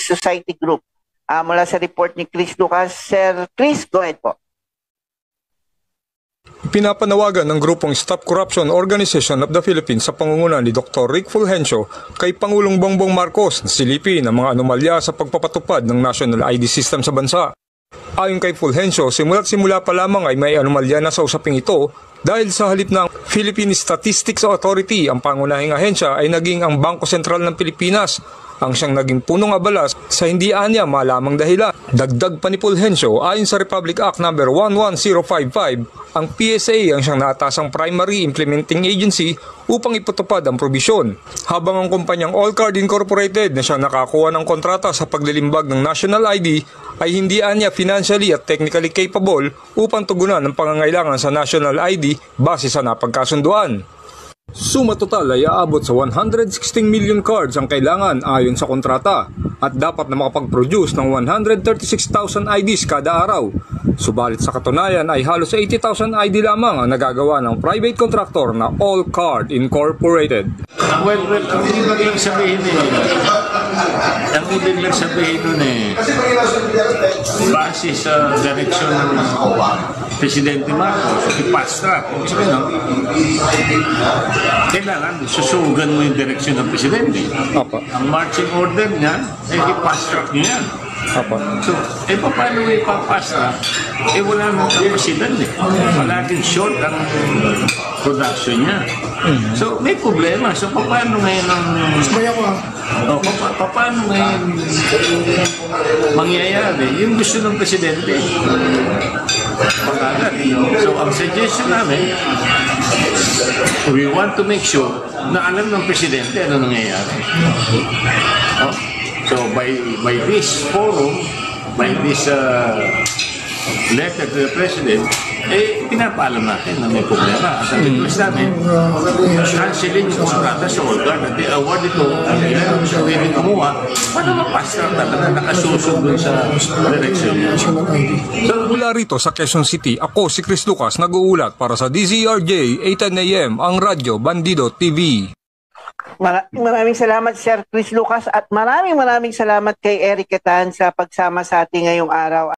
Society Group. Mula sa report ni Chris Lucas. Sir Chris, go ahead po. Pinapanawagan ng grupong Stop Corruption Organization of the Philippines sa pangunguna ni Dr. Rick Fulgencio kay Pangulong Bongbong Marcos na silipin ang mga anomalya sa pagpapatupad ng National ID System sa bansa. Ayon kay Fulgencio, simula't-simula pa lamang ay may anomalya na sa usaping ito dahil sa halip ng Philippine Statistics Authority, ang pangunahing ahensya ay naging ang Bangko Sentral ng Pilipinas ang siyang naging punong abala sa hindi anya malamang dahilan. Dagdag pa ni Fulgencio, ayon sa Republic Act No. 11055, ang PSA ang siyang naatasang primary implementing agency upang ipatupad ang probisyon, habang ang kumpanyang Allcard Incorporated na siyang nakakuha ng kontrata sa paglilimbag ng National ID ay hindi anya financially at technically capable upang tugunan ang pangangailangan sa National ID base sa napagkasunduan. Suma total ay aabot sa 116 million cards ang kailangan ayon sa kontrata at dapat na makapag-produce ng 136,000 IDs kada araw. Subalit sa katunayan ay halos 80,000 ID lamang ang nagagawa ng private contractor na Allcard Incorporated. Well, ang ibig lang sabihin nun base sa direksyon ng Presidente Marcos, i-fast track. Kailangan susugan mo yung direksyon ng Presidente. Ang marching order niya, i-fast track niya yan. So, paano mo ipapast track? Wala nang kapasidan eh. Palaging short ang production niya. So, may problema. So, paano ngayon paano ngayon mangyayari? Yung gusto ng Presidente. So, ang suggestion namin, we want to make sure na alam ng Presidente ano nangyayari. So, by this forum, by this letter to the President, pinapaalam natin na may problema. At ang request namin, cancelin yung kontrata sa Allcard at award ito, kailangan siya pwedeng kumuha para mapastra na nakasusunod sa direksyon niya. Mula rito sa Quezon City, ako si Chris Lucas, nag-uulat para sa DZRJ 8:10 AM, ang Radyo Bandido TV. Maraming salamat Sir Chris Lucas at maraming salamat kay Eric Catan sa pagsama sa ating ngayong araw.